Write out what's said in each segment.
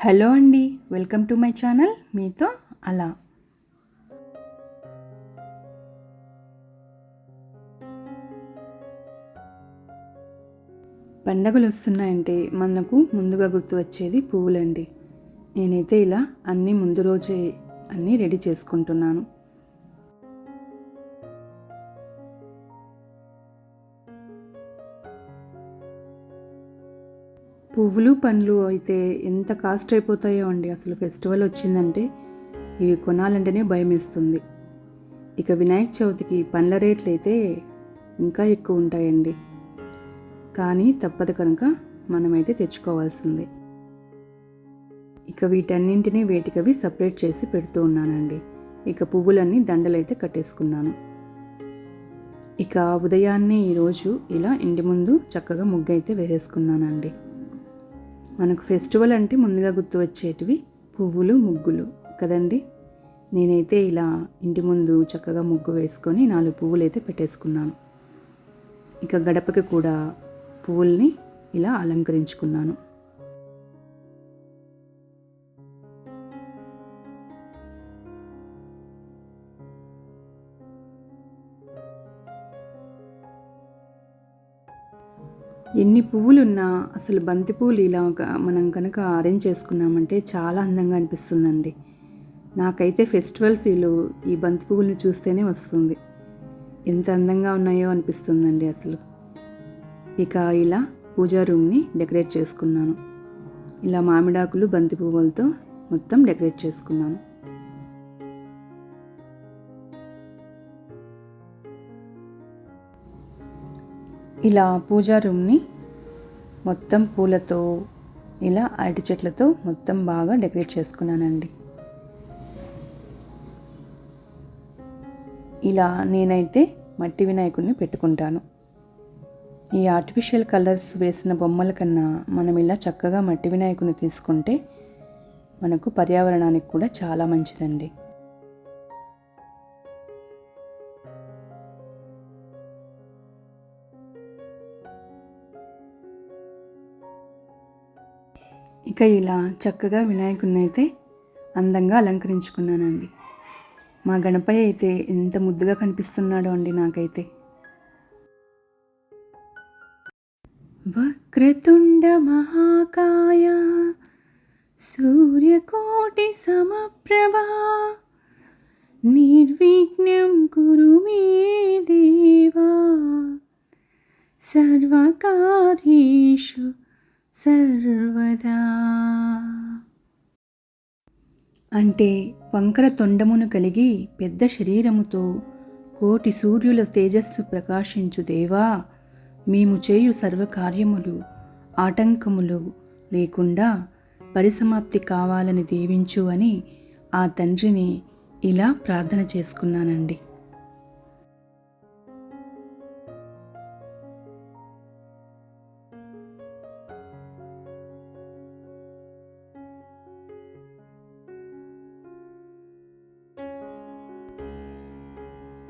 Hello అండి, welcome to my channel మీతో అలా. పండగలు వస్తున్నాయంటే మనకు ముందుగా గుర్తు వచ్చేది పువ్వులండి. నేనైతే ఇలా అన్నీ ముందు రోజే అన్నీ రెడీ చేసుకుంటున్నాను. పువ్వులు పండ్లు అయితే ఎంత కాస్ట్ అయిపోతాయో అండి. అసలు ఫెస్టివల్ వచ్చిందంటే ఇవి కొనాలంటేనే భయం వేస్తుంది. ఇక వినాయక చవితికి పండ్ల రేట్లు అయితే ఇంకా ఎక్కువ ఉంటాయండి. కానీ తప్పదు కనుక మనమైతే తెచ్చుకోవాల్సిందే. ఇక వీటన్నింటినీ వేటికవి సపరేట్ చేసి పెడుతూ ఉన్నానండి. ఇక పువ్వులన్నీ దండలైతే కట్టేసుకున్నాను. ఇక ఉదయాన్నే ఈరోజు ఇలా ఇంటి ముందు చక్కగా ముగ్గు అయితే వేసేసుకున్నానండి. మనకు ఫెస్టివల్ అంటే ముందుగా గుర్తు వచ్చేటివి పువ్వులు, ముగ్గులు కదండి. నేనైతే ఇలా ఇంటి ముందు చక్కగా ముగ్గు వేసుకొని 4 పువ్వులు అయితే పెట్టేసుకున్నాను. ఇక గడపకి కూడా పువ్వుల్ని ఇలా అలంకరించుకున్నాను. ఎన్ని పువ్వులున్నా అసలు బంతి పువ్వులు ఇలా మనం కనుక అరేంజ్ చేసుకున్నామంటే చాలా అందంగా అనిపిస్తుందండి. నాకైతే ఫెస్టివల్ ఫీలు ఈ బంతి పువ్వులను చూస్తేనే వస్తుంది. ఎంత అందంగా ఉన్నాయో అనిపిస్తుందండి అసలు. ఇక ఇలా పూజా రూమ్ని డెకరేట్ చేసుకున్నాను. ఇలా మామిడాకులు బంతి పువ్వులతో మొత్తం డెకరేట్ చేసుకున్నాను. ఇలా పూజా రూమ్ని మొత్తం పూలతో ఇలా అరటి చెట్లతో మొత్తం బాగా డెకరేట్ చేసుకున్నానండి. ఇలా నేనైతే మట్టి వినాయకుడిని పెట్టుకుంటాను. ఈ ఆర్టిఫిషియల్ కలర్స్ వేసిన బొమ్మల కన్నా మనం ఇలా చక్కగా మట్టి వినాయకుడిని తీసుకుంటే మనకు పర్యావరణానికి కూడా చాలా మంచిదండి. ఇక ఇలా చక్కగా వినాయకుడిని అయితే అందంగా అలంకరించుకున్నానండి. మా గణపయ్య అయితే ఎంత ముద్దుగా కనిపిస్తున్నాడో అండి నాకైతే. వక్రతుండ మహాకాయ సూర్యకోటి సమప్రభా నిర్విఘ్నం కురు మే దేవా సర్వకార్యేషు సర్వదా. అంటే వంకర తొండమును కలిగి పెద్ద శరీరముతో కోటి సూర్యుల తేజస్సు ప్రకాశించు దేవా, మేము చేయు సర్వకార్యములు ఆటంకములు లేకుండా పరిసమాప్తి కావాలని దీవించు అని ఆ తండ్రిని ఇలా ప్రార్థన చేసుకున్నానండి.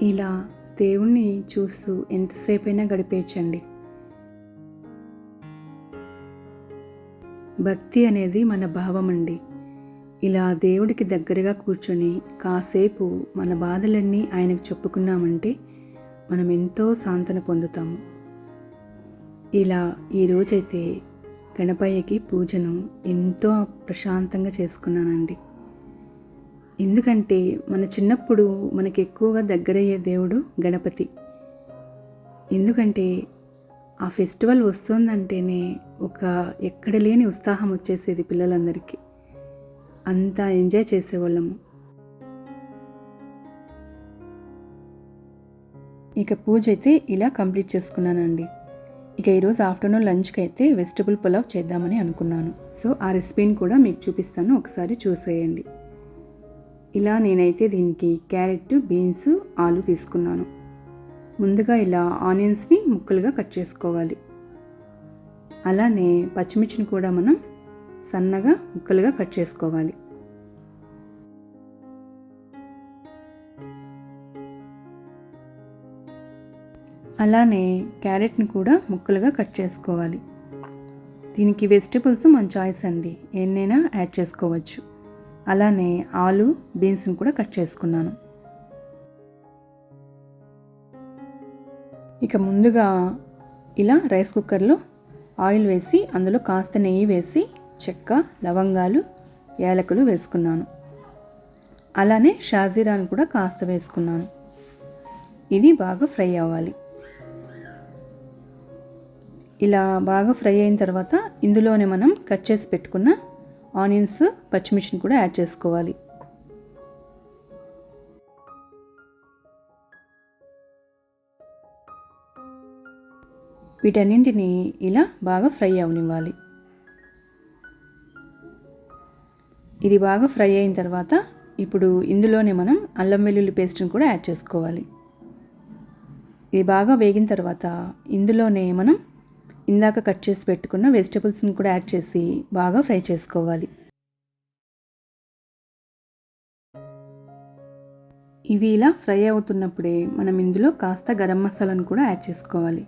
ఇలా దేవుణ్ణి చూస్తూ ఎంతసేపైనా గడిపేయచ్చండి. భక్తి అనేది మన భావం అండి. ఇలా దేవుడికి దగ్గరగా కూర్చొని కాసేపు మన బాధలన్నీ ఆయనకు చెప్పుకున్నామంటే మనం ఎంతో సాంతన పొందుతాము. ఇలా ఈరోజైతే గణపయ్యకి పూజను ఎంతో ప్రశాంతంగా చేసుకున్నానండి. ఎందుకంటే మన చిన్నప్పుడు మనకి ఎక్కువగా దగ్గరయ్యే దేవుడు గణపతి. ఎందుకంటే ఆ ఫెస్టివల్ వస్తుందంటేనే ఒక ఎక్కడ లేని ఉత్సాహం వచ్చేసేది పిల్లలందరికీ. అంతా ఎంజాయ్ చేసేవాళ్ళము. ఇక పూజ అయితే ఇలా కంప్లీట్ చేసుకున్నానండి. ఇక ఈరోజు ఆఫ్టర్నూన్ లంచ్కి అయితే వెజిటబుల్ పులావ్ చేద్దామని అనుకున్నాను. సో ఆ రెసిపీని కూడా మీకు చూపిస్తాను, ఒకసారి చూసేయండి. ఇలా నేనైతే దీనికి క్యారెట్, బీన్స్, ఆలు తీసుకున్నాను. ముందుగా ఇలా ఆనియన్స్ని ముక్కలుగా కట్ చేసుకోవాలి. అలానే పచ్చిమిర్చిని కూడా మనం సన్నగా ముక్కలుగా కట్ చేసుకోవాలి. అలానే క్యారెట్ని కూడా ముక్కలుగా కట్ చేసుకోవాలి. దీనికి వెజిటబుల్స్ మన చాయిస్ అండి, ఎన్నైనా యాడ్ చేసుకోవచ్చు. అలానే ఆలు బీన్స్ని కూడా కట్ చేసుకున్నాను. ఇక ముందుగా ఇలా రైస్ కుక్కర్లో ఆయిల్ వేసి అందులో కాస్త నెయ్యి వేసి చెక్క, లవంగాలు, యాలకులు వేసుకున్నాను. అలానే షాజీరాను కూడా కాస్త వేసుకున్నాను. ఇది బాగా ఫ్రై అవ్వాలి. ఇలా బాగా ఫ్రై అయిన తర్వాత ఇందులోనే మనం కట్ చేసి పెట్టుకున్న ఆనియన్స్, పచ్చిమిర్చిని కూడా యాడ్ చేసుకోవాలి. వీటన్నింటిని ఇలా బాగా ఫ్రై అవనివ్వాలి. ఇది బాగా ఫ్రై అయిన తర్వాత ఇప్పుడు ఇందులోనే మనం అల్లం వెల్లుల్లి పేస్ట్ని కూడా యాడ్ చేసుకోవాలి. ఇది బాగా వేగిన తర్వాత ఇందులోనే మనం ఇందాక కట్ చేసి పెట్టుకున్న వెజిటబుల్స్ని కూడా యాడ్ చేసి బాగా ఫ్రై చేసుకోవాలి. ఇవి ఇలా ఫ్రై అవుతున్నప్పుడే మనం ఇందులో కాస్త గరం మసాలాను కూడా యాడ్ చేసుకోవాలి.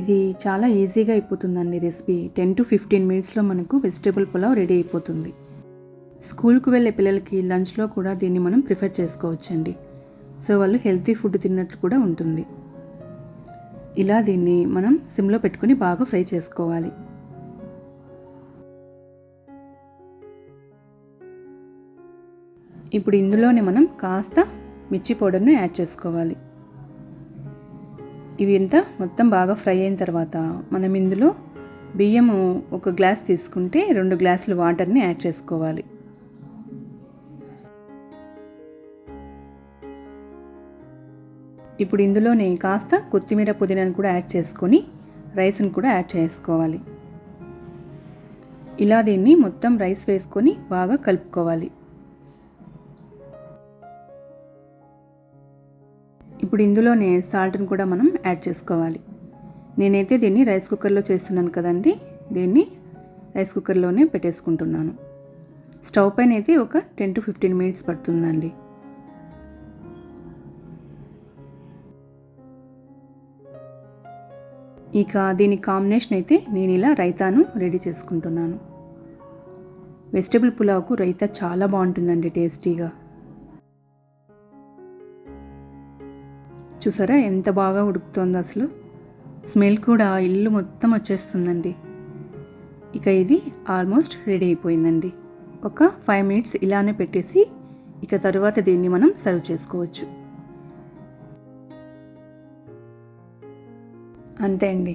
ఇది చాలా ఈజీగా అయిపోతుందండి రెసిపీ. 10 to 15 మినిట్స్లో మనకు వెజిటేబుల్ పులావ్ రెడీ అయిపోతుంది. స్కూల్కి వెళ్ళే పిల్లలకి లంచ్లో కూడా దీన్ని మనం ప్రిఫర్ చేసుకోవచ్చండి. సో వాళ్ళు హెల్తీ ఫుడ్ తిన్నట్లు కూడా ఉంటుంది. ఇలా దీన్ని మనం సిమ్లో పెట్టుకొని బాగా ఫ్రై చేసుకోవాలి. ఇప్పుడు ఇందులోనే మనం కాస్త మిర్చి పౌడర్ను యాడ్ చేసుకోవాలి. ఇవి ఇంత మొత్తం బాగా ఫ్రై అయిన తర్వాత మనం ఇందులో బియ్యము 1 గ్లాస్ తీసుకుంటే 2 గ్లాసులు వాటర్ని యాడ్ చేసుకోవాలి. ఇప్పుడు ఇందులోనే కాస్త కొత్తిమీర, పుదీనాను కూడా యాడ్ చేసుకొని రైస్ని కూడా యాడ్ చేసుకోవాలి. ఇలా దీన్ని మొత్తం రైస్ వేసుకొని బాగా కలుపుకోవాలి. ఇప్పుడు ఇందులోనే సాల్ట్ని కూడా మనం యాడ్ చేసుకోవాలి. నేనైతే దీన్ని రైస్ కుక్కర్లో చేస్తున్నాను కదండి, దీన్ని రైస్ కుక్కర్లోనే పెట్టేసుకుంటున్నాను. స్టవ్ పైన అయితే ఒక 10 to 15 మినిట్స్ పడుతుందండి. ఇక దీని కాంబినేషన్ అయితే నేను ఇలా రైతాను రెడీ చేసుకుంటున్నాను. వెజిటబుల్ పులావ్కు రైతా చాలా బాగుంటుందండి టేస్టీగా. చూసారా ఎంత బాగా ఉడుకుతోందో, అసలు స్మెల్ కూడా ఇల్లు మొత్తం వచ్చేస్తుందండి. ఇక ఇది ఆల్మోస్ట్ రెడీ అయిపోయిందండి. ఒక 5 మినిట్స్ ఇలానే పెట్టేసి ఇక తరువాత దీన్ని మనం సర్వ్ చేసుకోవచ్చు. అంతే అండి,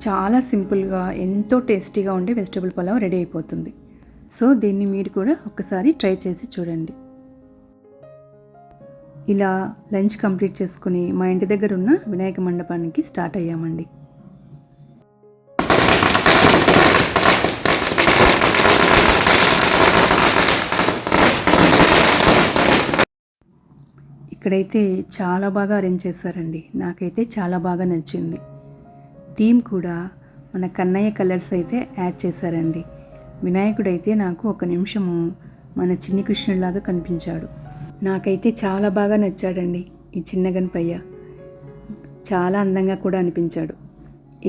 చాలా సింపుల్గా ఎంతో టేస్టీగా ఉండే వెజిటబుల్ పులావ్ రెడీ అయిపోతుంది. సో దీన్ని మీరు కూడా ఒకసారి ట్రై చేసి చూడండి. ఇలా లంచ్ కంప్లీట్ చేసుకుని మా ఇంటి దగ్గర ఉన్న వినాయక మండపానికి స్టార్ట్ అయ్యామండి. ఇక్కడైతే చాలా బాగా అరేంజ్ చేశారండి. నాకైతే చాలా బాగా నచ్చింది. థీమ్ కూడా మన కన్నయ్య కలర్స్ అయితే యాడ్ చేశారండి. వినాయకుడైతే నాకు ఒక నిమిషము మన చిన్ని కృష్ణుడిలాగా కనిపించాడు. నాకైతే చాలా బాగా నచ్చాడండి ఈ చిన్న గణపయ్య. చాలా అందంగా కూడా అనిపించాడు.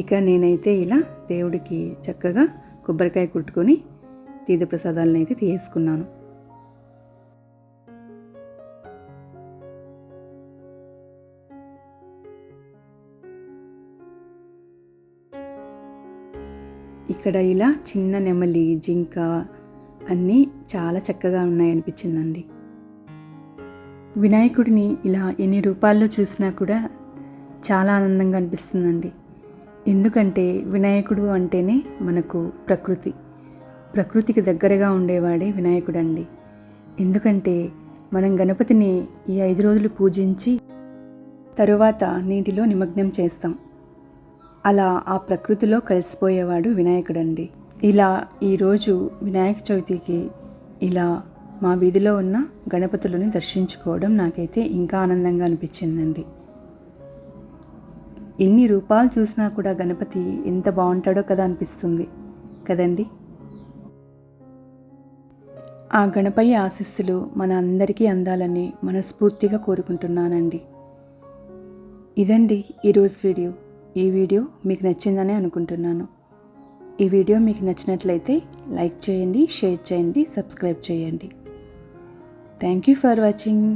ఇక నేనైతే ఇలా దేవుడికి చక్కగా కొబ్బరికాయ కుట్టుకొని తీర్థప్రసాదాలను అయితే తీసుకున్నాను. ఇక్కడ ఇలా చిన్న నెమలి, జింక అన్నీ చాలా చక్కగా ఉన్నాయనిపించిందండి. వినాయకుడిని ఇలా ఎన్ని రూపాల్లో చూసినా కూడా చాలా ఆనందంగా అనిపిస్తుందండి. ఎందుకంటే వినాయకుడు అంటేనే మనకు ప్రకృతికి దగ్గరగా ఉండేవాడే వినాయకుడు అండి. ఎందుకంటే మనం గణపతిని ఈ 5 రోజులు పూజించి తరువాత నీటిలో నిమగ్నం చేస్తాం. అలా ఆ ప్రకృతిలో కలిసిపోయేవాడు వినాయకుడండి. ఇలా ఈరోజు వినాయక చవితికి ఇలా మా వీధిలో ఉన్న గణపతులని దర్శించుకోవడం నాకైతే ఇంకా ఆనందంగా అనిపించిందండి. ఎన్ని రూపాలు చూసినా కూడా గణపతి ఎంత బాగుంటాడో కదా అనిపిస్తుంది కదండి. ఆ గణపయ్య ఆశీస్సులు మన అందరికీ అందాలని మనస్ఫూర్తిగా కోరుకుంటున్నానండి. ఇదండి ఈరోజు వీడియో. ఈ వీడియో మీకు నచ్చిందనే అనుకుంటున్నాను. ఈ వీడియో మీకు నచ్చినట్లయితే లైక్ చేయండి, షేర్ చేయండి, సబ్స్క్రైబ్ చేయండి. Thank you for watching.